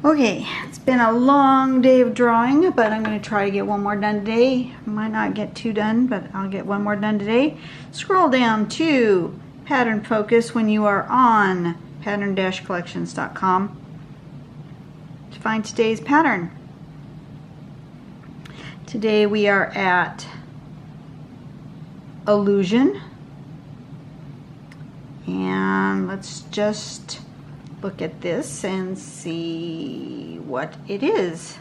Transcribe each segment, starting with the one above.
Okay, it's been a long day of drawing, but I'm going to try to get one more done today. Might not get two done, but I'll get one more done today. Scroll down to Pattern Focus when you are on pattern-collections.com to find today's pattern. Today we are at Allusion, and let's just look at this and see what it is.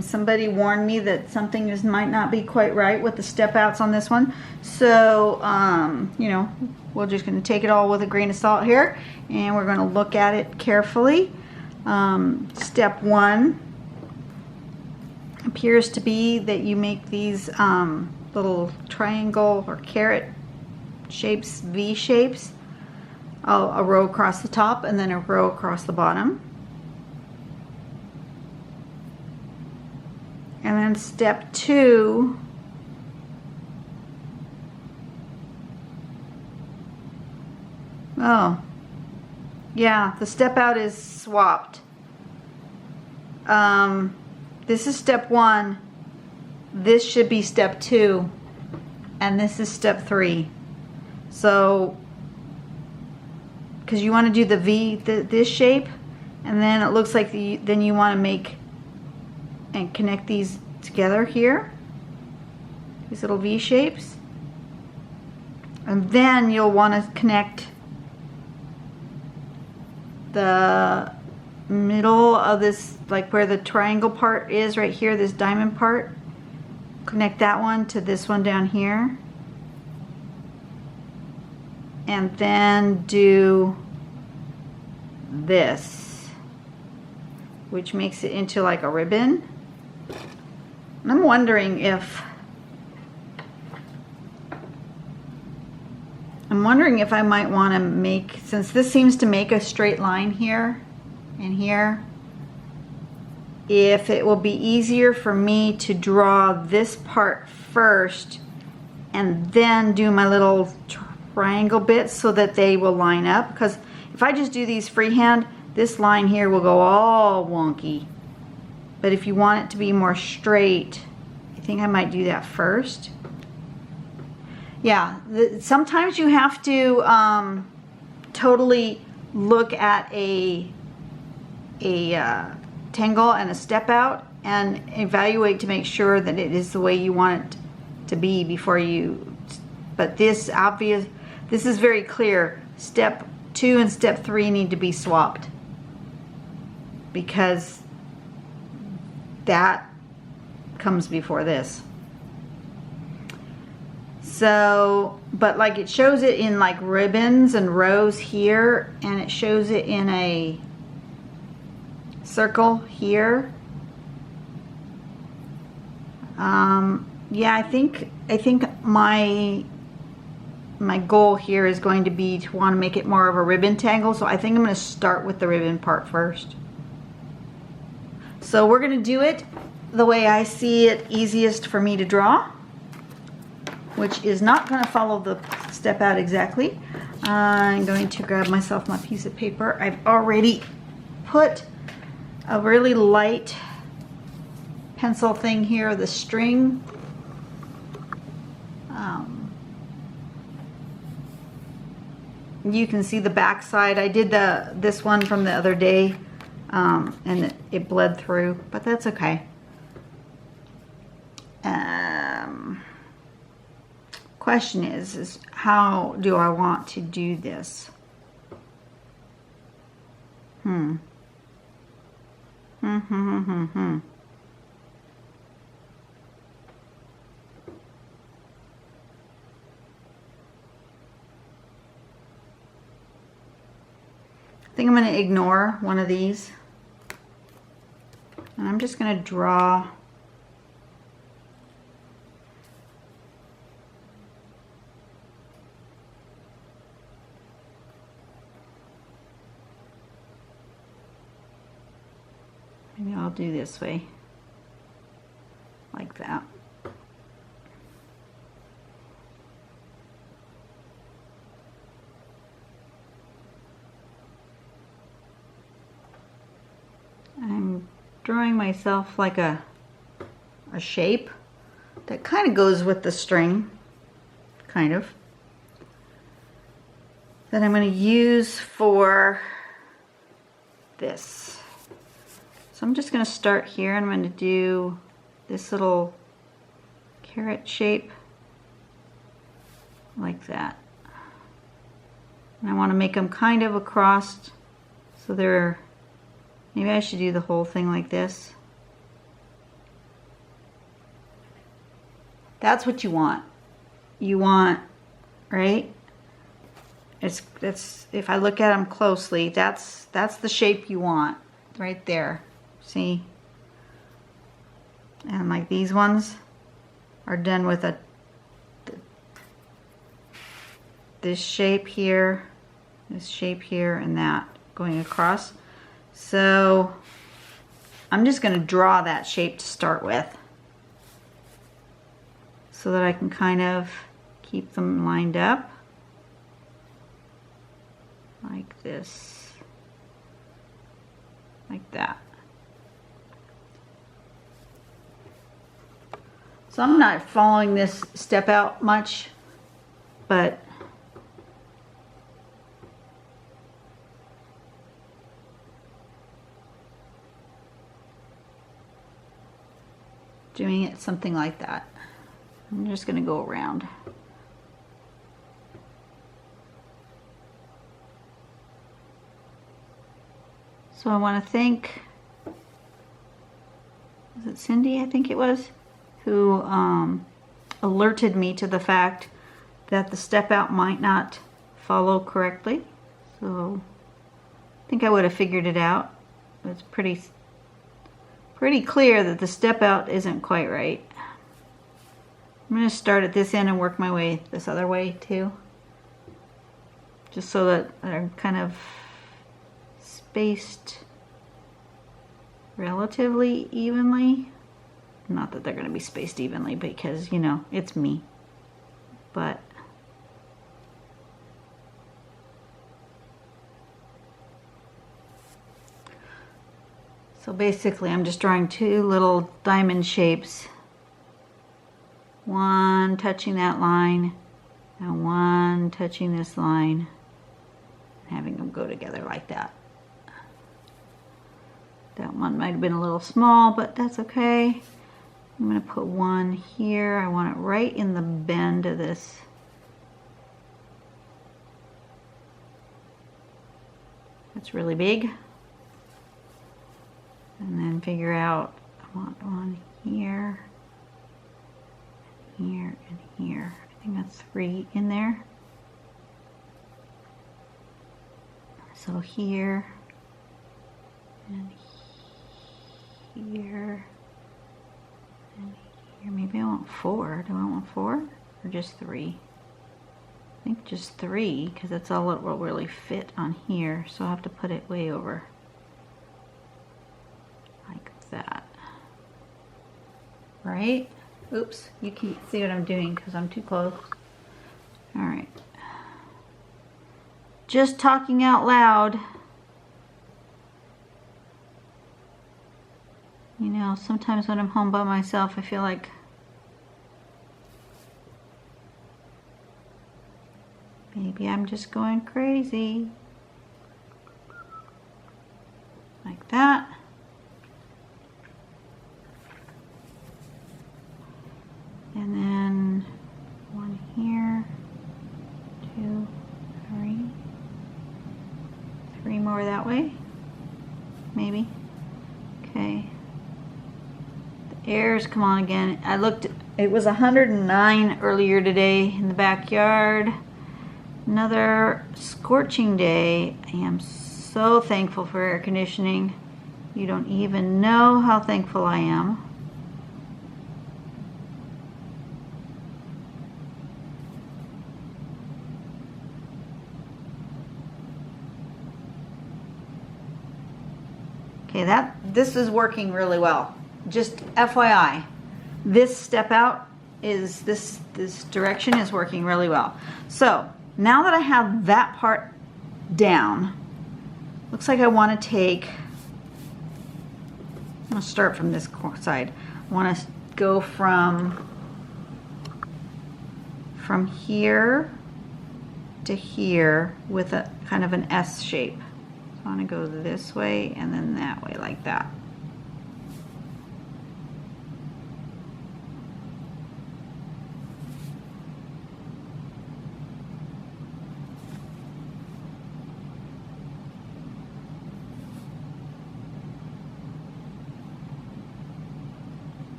Somebody warned me that something might not be quite right with the step outs on this one, so you know, we're just going to take it all with a grain of salt here, and we're going to look at it carefully. Step one appears to be that you make these little triangle or carrot shapes, V shapes, a row across the top and then a row across the bottom. And then step two, oh yeah, the step out is swapped. This is step one, this should be step two, and this is step three. So because you want to do the V, this shape, and then it looks like then you want to make and connect these together here, these little V shapes, and then you'll want to connect the middle of this, like where the triangle part is right here, this diamond part, connect that one to this one down here, and then do this, which makes it into like a ribbon. And I'm wondering if I might want to make, since this seems to make a straight line here and here, if it will be easier for me to draw this part first and then do my little triangle bits so that they will line up. Because if I just do these freehand, this line here will go all wonky. But if you want it to be more straight, I think I might do that first. Yeah, sometimes you have to totally look at a tangle and a step out and evaluate to make sure that it is the way you want it to be before you. But this is very clear. Step two and step three need to be swapped because that comes before this. So, but like it shows it in like ribbons and rows here, and it shows it in a circle here. Yeah, I think my goal here is going to be to want to make it more of a ribbon tangle, so I think I'm going to start with the ribbon part first. So we're going to do it the way I see it easiest for me to draw, which is not going to follow the step out exactly. I'm going to grab myself my piece of paper. I've already put a really light pencil thing here, the string. You can see the back side. I did this one from the other day, and it bled through, but that's okay. Question is how do I want to do this? I think I'm going to ignore one of these, and I'm just going to draw maybe I'll do this way, like that. I'm drawing myself like a shape that kind of goes with the string, kind of, that I'm going to use for this. So I'm just going to start here and I'm going to do this little carrot shape like that. And I want to make them kind of across, so they're, maybe I should do the whole thing like this. That's what you want. You want, right? It's if I look at them closely, that's the shape you want right there. See? And like these ones are done with this shape here, and that going across. So I'm just going to draw that shape to start with, so that I can kind of keep them lined up like this, like that. So I'm not following this step out much, but doing it something like that. I'm just going to go around. So I want to thank, was it Cindy, I think it was, who alerted me to the fact that the step out might not follow correctly. So I think I would have figured it out. It's pretty clear that the step out isn't quite right. I'm going to start at this end and work my way this other way too, just so that they're kind of spaced relatively evenly. Not that they're going to be spaced evenly, because, you know, it's me. But so basically I'm just drawing two little diamond shapes. One touching that line and one touching this line, and having them go together like that. That one might have been a little small, but that's okay. I'm going to put one here. I want it right in the bend of this. That's really big. And then figure out, I want one here, here, and here. I think that's 3 in there. So here, and here, and here. Maybe I want 4. Do I want 4 or just 3? I think just 3, because that's all it will really fit on here. So I'll have to put it way over like that. Right? Oops, you can't see what I'm doing because I'm too close. All right. Just talking out loud. You know, sometimes when I'm home by myself, I feel like maybe I'm just going crazy. Like that. And then 1 here, 2, 3. 3 more that way, maybe. Okay. The airs come on again. I looked, it was 109 earlier today in the backyard. Another scorching day. I am so thankful for air conditioning. You don't even know how thankful I am. Okay, this is working really well. Just FYI, this step out is this direction is working really well. So now that I have that part down, looks like I want to take I'll start from this side. I want to go from here to here with a kind of an S shape. So I want to go this way and then that way, like that.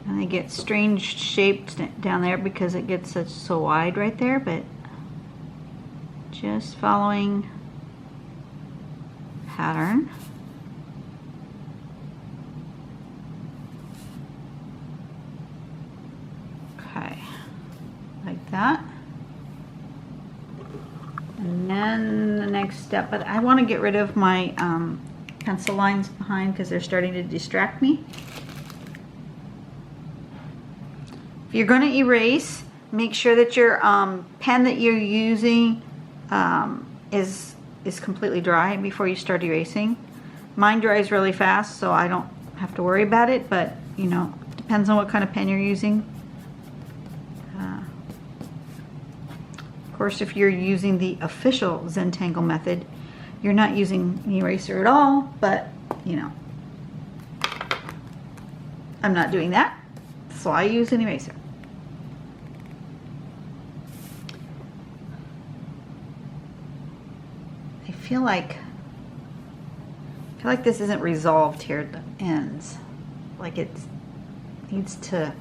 And they get strange shaped down there because it gets so wide right there, but just following pattern. Okay, like that. And then the next step, but I want to get rid of my pencil lines behind because they're starting to distract me. If you're going to erase, make sure that your pen that you're using is completely dry before you start erasing. Mine dries really fast, so I don't have to worry about it, but you know, depends on what kind of pen you're using. Of course, if you're using the official Zentangle method, you're not using an eraser at all, but you know, I'm not doing that, so I use an eraser. I feel like this isn't resolved here at the ends. Like it needs to.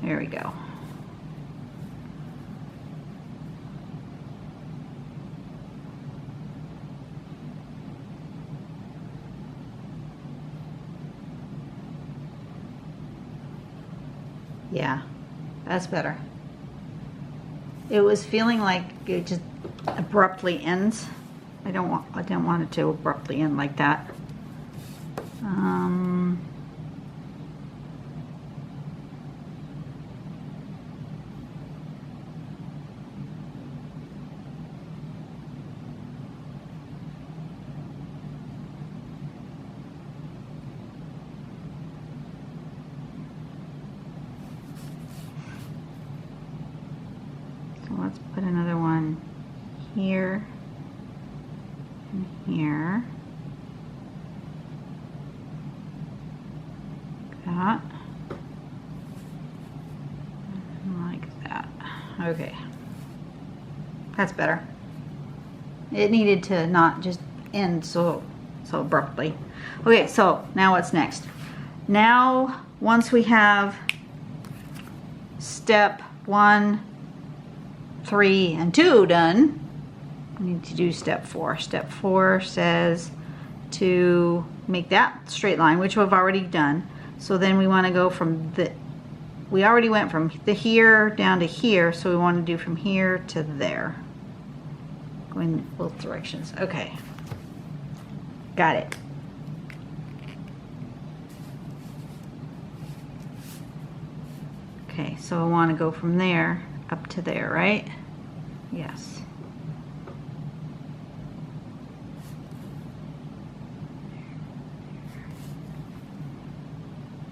There we go. Yeah, that's better. It was feeling like it just abruptly ends. I didn't want it to abruptly end like that. Let's put another one here and here. That. And like that. Okay. That's better. It needed to not just end so abruptly. Okay, so now what's next? Now, once we have step 1, 3, and 2 done, we need to do step 4. Step 4 says to make that straight line, which we've already done. So then we want to go from we already went from the here down to here, so we want to do from here to there. Going in both directions. Okay. Got it. Okay, so I want to go from there up to there, right? Yes.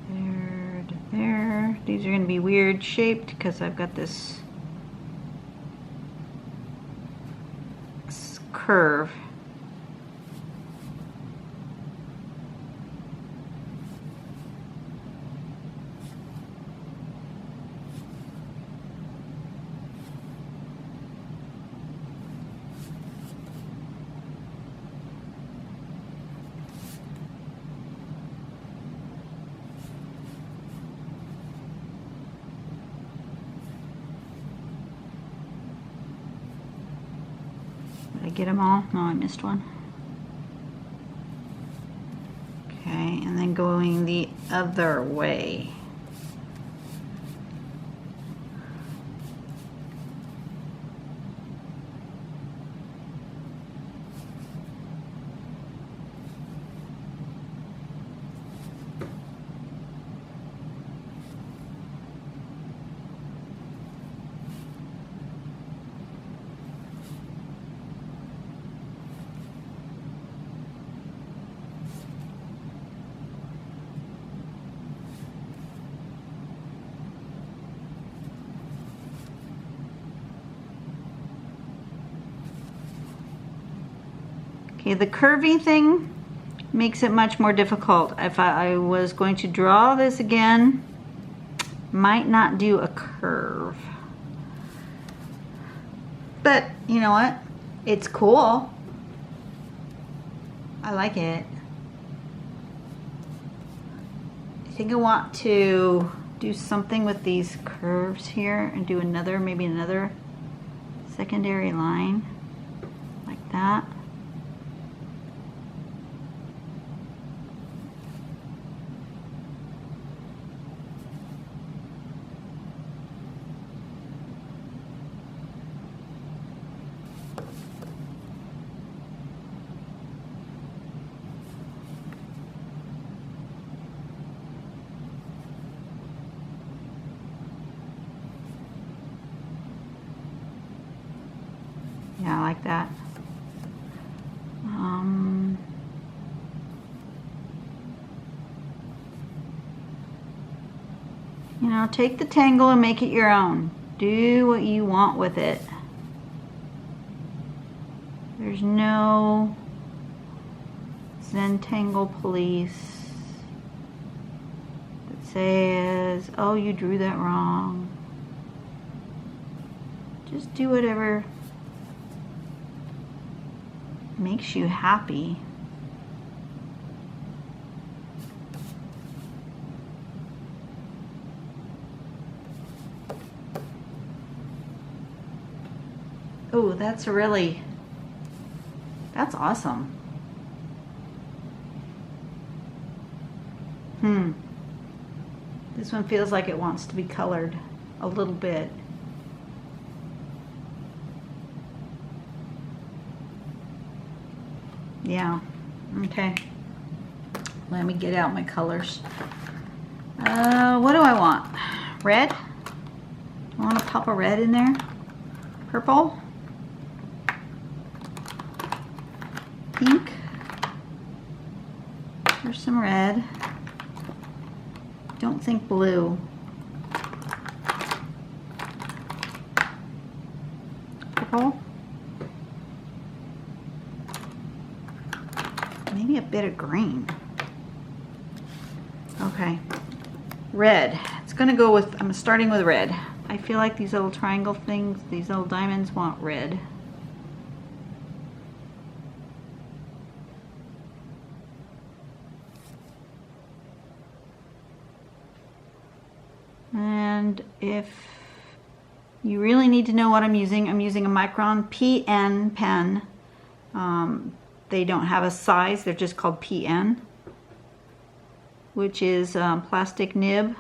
There to there. These are going to be weird shaped because I've got this curve. Did I get them all? No, I missed one. Okay. Okay, and then going the other way. Okay, the curvy thing makes it much more difficult. If I was going to draw this again, might not do a curve. But you know what? It's cool. I like it. I think I want to do something with these curves here and do another, maybe another secondary line like that. Yeah, I like that. You know, take the tangle and make it your own. Do what you want with it. There's no Zentangle police that says, oh, you drew that wrong. Just do whatever makes you happy. Oh, that's awesome. This one feels like it wants to be colored a little bit. Yeah, okay. Let me get out my colors. What do I want? Red? I want to pop a red in there. Purple. Pink. There's some red. Don't think blue. Purple. Maybe a bit of green. Okay. Red. It's gonna go with, I'm starting with red. I feel like these little triangle things, these little diamonds want red. And if you really need to know what I'm using a Micron PN pen. They don't have a size, they're just called PN, which is plastic nib,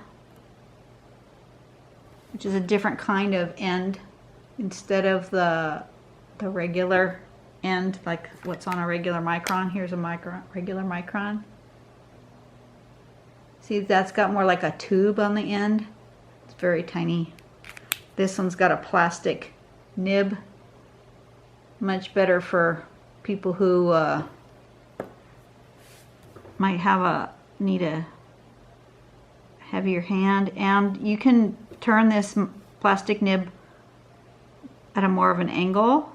which is a different kind of end instead of the regular end, like what's on a regular Micron. Here's a regular Micron. See, that's got more like a tube on the end. It's very tiny. This one's got a plastic nib. Much better for people who might need a heavier hand. And you can turn this plastic nib at a more of an angle.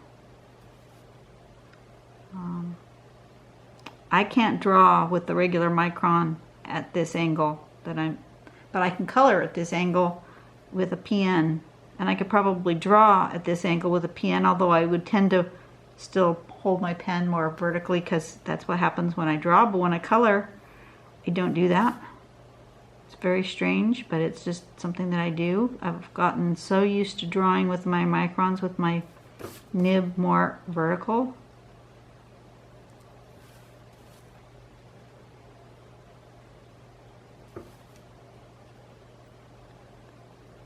I can't draw with the regular Micron at this angle but I can color at this angle with a PN, and I could probably draw at this angle with a PN, although I would tend to still hold my pen more vertically because that's what happens when I draw. But when I color, I don't do that. It's very strange, but it's just something that I do. I've gotten so used to drawing with my Microns with my nib more vertical.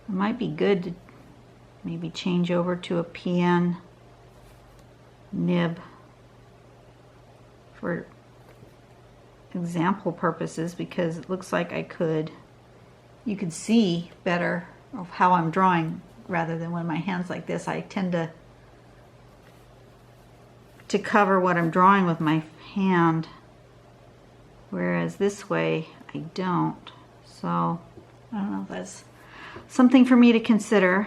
It might be good to maybe change over to a PN nib for example purposes, because it looks like you could see better of how I'm drawing rather than when my hand's like this. I tend to cover what I'm drawing with my hand, whereas this way I don't. So I don't know if that's something for me to consider.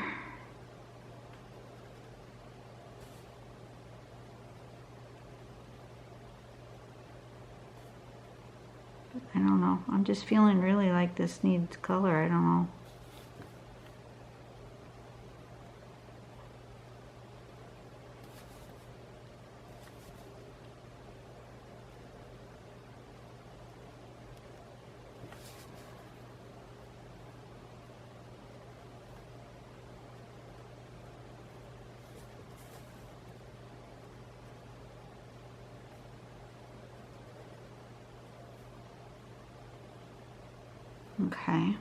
I don't know. I'm just feeling really like this needs color. I don't know. Okay.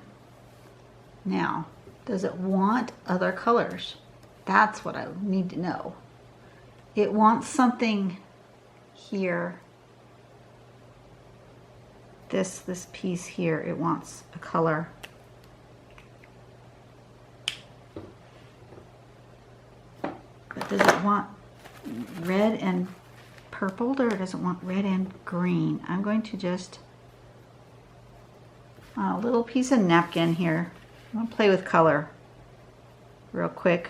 Now, does it want other colors? That's what I need to know. It wants something here. This piece here, it wants a color. But does it want red and purpled, or does it want red and green? I'm going to just a little piece of napkin here. I'm going to play with color real quick.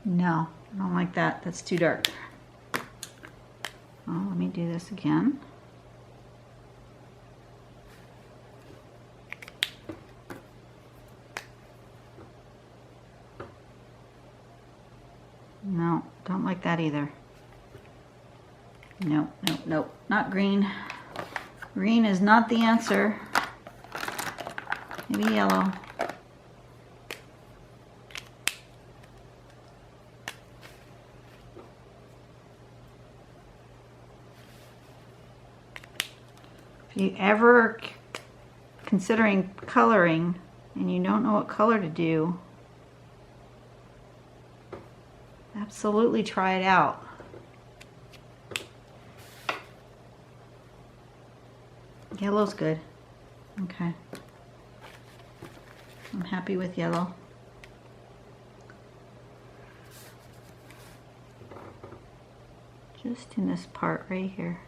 No, I don't like that. That's too dark. Oh, let me do this again. No, don't like that either. No, no, no, not green. Green is not the answer. Maybe yellow. If you ever considering coloring and you don't know what color to do, absolutely try it out. Yellow's good. Okay. I'm happy with yellow. Just in this part right here.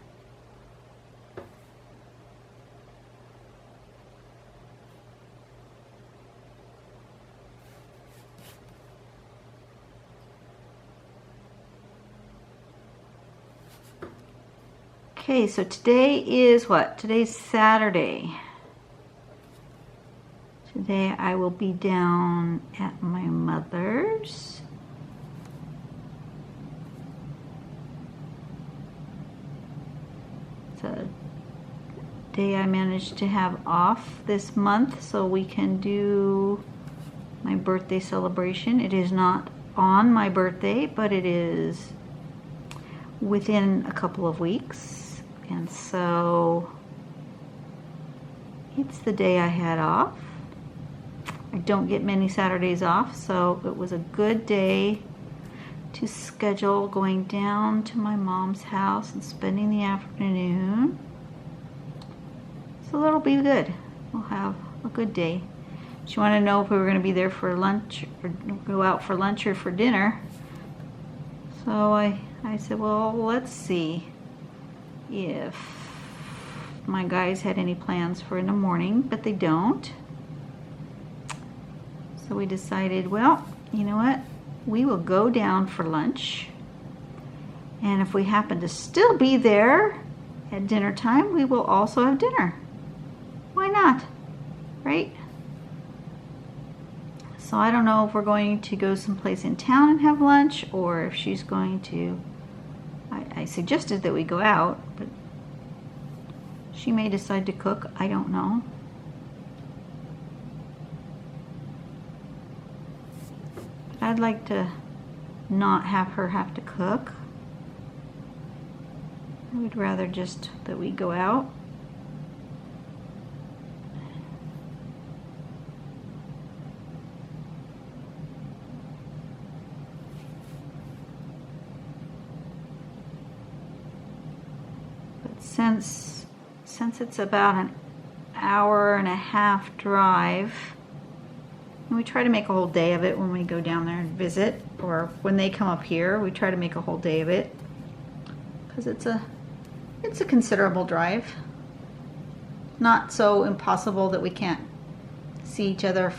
Okay, so today is what? Today's Saturday. Today I will be down at my mother's. It's a day I managed to have off this month so we can do my birthday celebration. It is not on my birthday, but it is within a couple of weeks. And so it's the day I had off. I don't get many Saturdays off, so it was a good day to schedule going down to my mom's house and spending the afternoon. So that'll be good. We'll have a good day. She wanted to know if we were going to be there for lunch or go out for lunch or for dinner. So I said, well, let's see if my guys had any plans for in the morning, but they don't. So we decided, well, you know what? We will go down for lunch. And if we happen to still be there at dinner time, we will also have dinner. Why not? Right? So I don't know if we're going to go someplace in town and have lunch, or if she's going to, I suggested that we go out, but she may decide to cook. I don't know. I'd like to not have her have to cook. I would rather just that we go out. But since it's about an hour and a half drive, and we try to make a whole day of it when we go down there and visit, or when they come up here, we try to make a whole day of it, because it's a considerable drive. Not so impossible that we can't see each other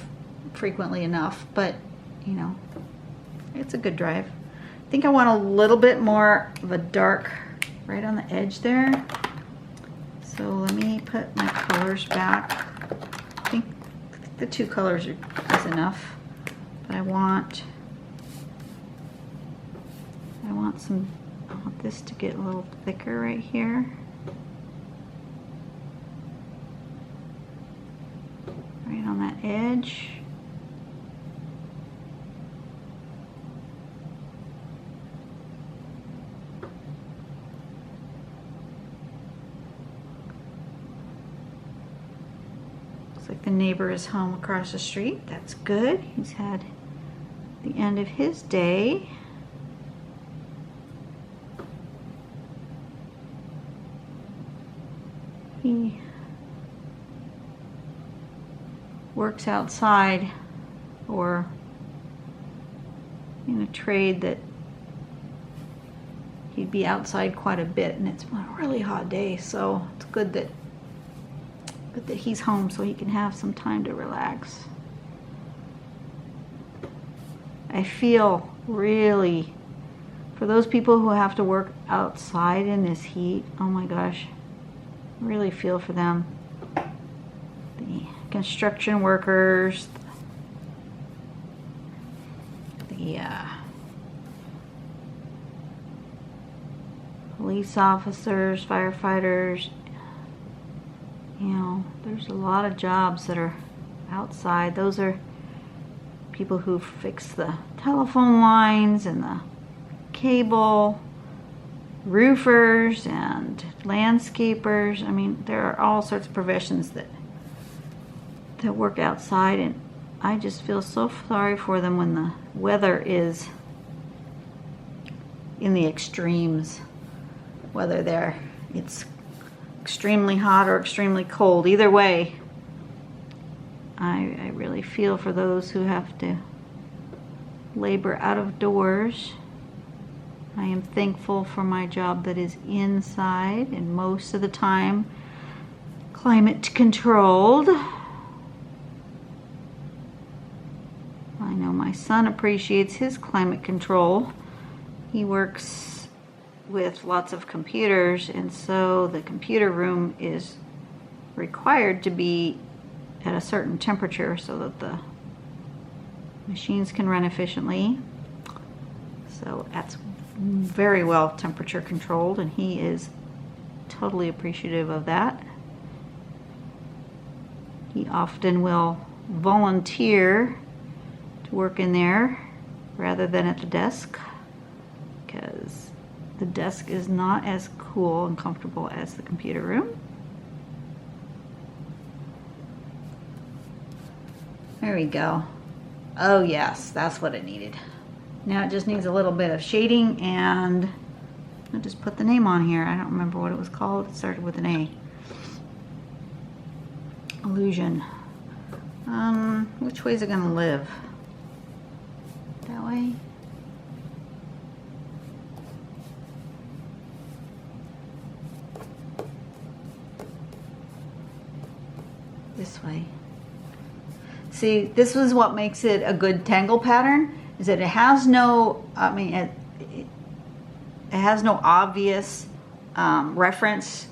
frequently enough, but you know, it's a good drive. I think I want a little bit more of a dark right on the edge there. So let me put my colors back. I think the 2 colors is enough, but I want this to get a little thicker right here. Right on that edge. Looks like the neighbor is home across the street. That's good. He's had the end of his day. He works outside, or in a trade that he'd be outside quite a bit, and it's a really hot day, so it's good that he's home so he can have some time to relax. I feel really, for those people who have to work outside in this heat, oh my gosh, really feel for them. The construction workers, the police officers, firefighters. You know, there's a lot of jobs that are outside. Those are people who fix the telephone lines and the cable, roofers and landscapers. I mean, there are all sorts of professions that work outside, and I just feel so sorry for them when the weather is in the extremes, whether it's extremely hot or extremely cold. Either way, I really feel for those who have to labor out of doors. I am thankful for my job that is inside, and most of the time climate controlled. I know my son appreciates his climate control. He works with lots of computers, and so the computer room is required to be at a certain temperature so that the machines can run efficiently. So that's very well temperature controlled, and he is totally appreciative of that. He often will volunteer to work in there rather than at the desk, because the desk is not as cool and comfortable as the computer room. There we go. Oh yes, that's what it needed. Now it just needs a little bit of shading, and I'll just put the name on here. I don't remember what it was called. It started with an A. Allusion. Which way is it going to live? That way? This way. See, this is what makes it a good tangle pattern, is that it has no, it has no obvious reference.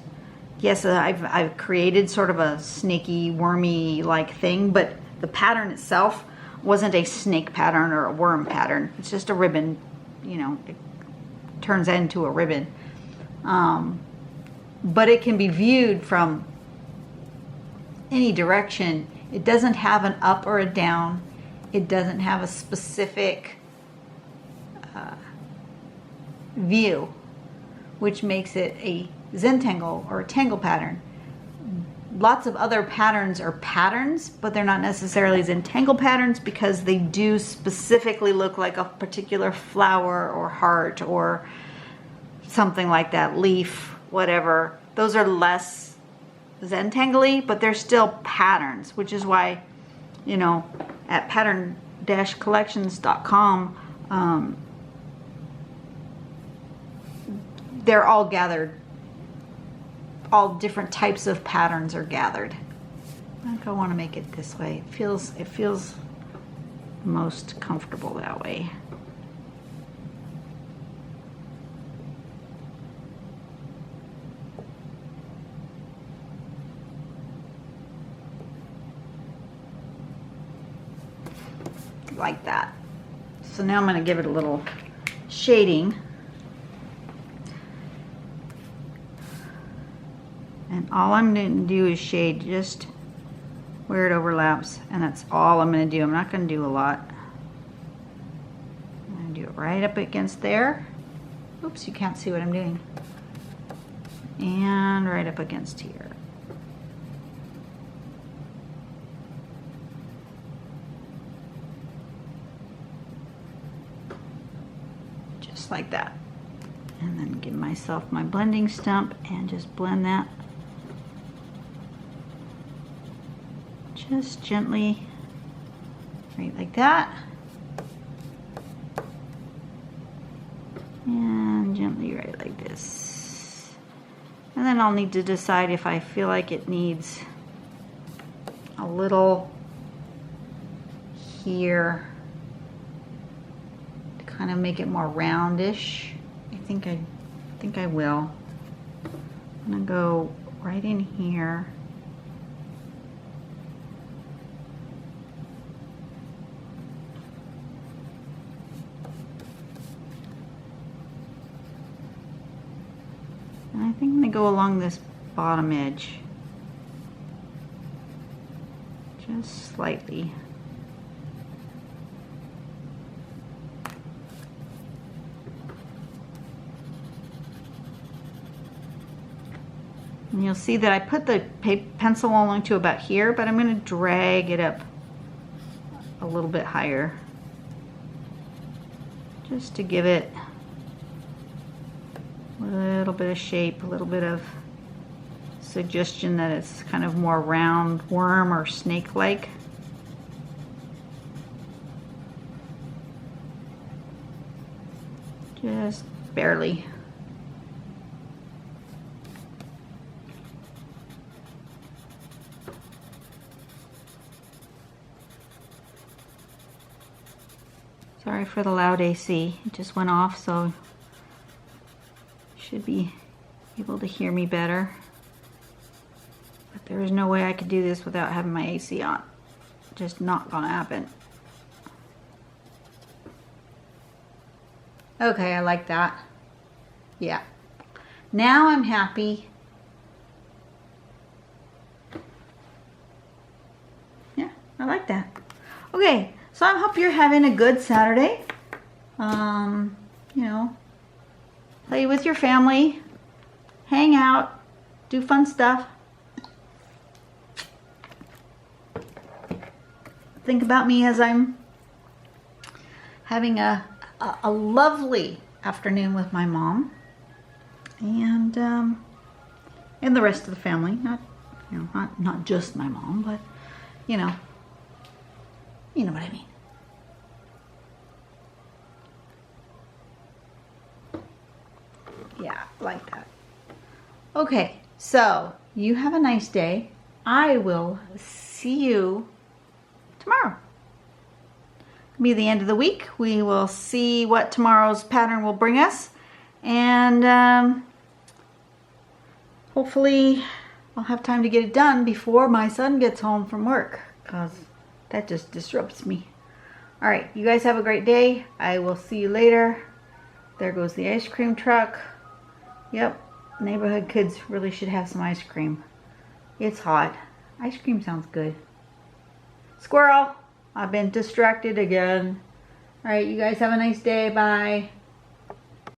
Yes, I've created sort of a snaky, wormy like thing, but the pattern itself wasn't a snake pattern or a worm pattern. It's just a ribbon, you know, it turns into a ribbon. But it can be viewed from any direction. It doesn't have an up or a down. It doesn't have a specific view, which makes it a Zentangle or a tangle pattern. Lots of other patterns are patterns, but they're not necessarily Zentangle patterns because they do specifically look like a particular flower or heart or something like that, leaf, whatever. Those are less Zentangle-y, but they're still patterns, which is why, you know, at pattern-collections.com, they're all gathered. All different types of patterns are gathered. I think I want to make it this way. It feels most comfortable that way. Like that. So now I'm going to give it a little shading. And all I'm going to do is shade just where it overlaps, and that's all I'm going to do. I'm not going to do a lot. I'm going to do it right up against there. Oops, you can't see what I'm doing. And right up against here. Just like that. And then give myself my blending stump and just blend that. Just gently, right like that. And gently right like this. And then I'll need to decide if I feel like it needs a little here to kind of make it more roundish. I think I will. I'm gonna go right in here. And I think I'm gonna go along this bottom edge. Just slightly. And you'll see that I put the pencil only to about here, but I'm going to drag it up a little bit higher just to give it a little bit of shape, a little bit of suggestion that it's kind of more round worm or snake-like. Just barely. Sorry for the loud AC. It just went off, so you should be able to hear me better. But there is no way I could do this without having my AC on. Just not gonna happen. Okay, I like that. Yeah. Now I'm happy. Yeah, I like that. Okay. So I hope you're having a good Saturday. You know, play with your family, hang out, do fun stuff. Think about me as I'm having a lovely afternoon with my mom and the rest of the family. Not, you know, not just my mom, but you know what I mean. Yeah, like that. Okay, so you have a nice day. I will see you tomorrow. It'll be the end of the week. We will see what tomorrow's pattern will bring us. And hopefully I'll have time to get it done before my son gets home from work, because that just disrupts me. All right, you guys have a great day. I will see you later. There goes the ice cream truck. Yep, neighborhood kids really should have some ice cream. It's hot. Ice cream sounds good. Squirrel, I've been distracted again. All right, you guys have a nice day. Bye.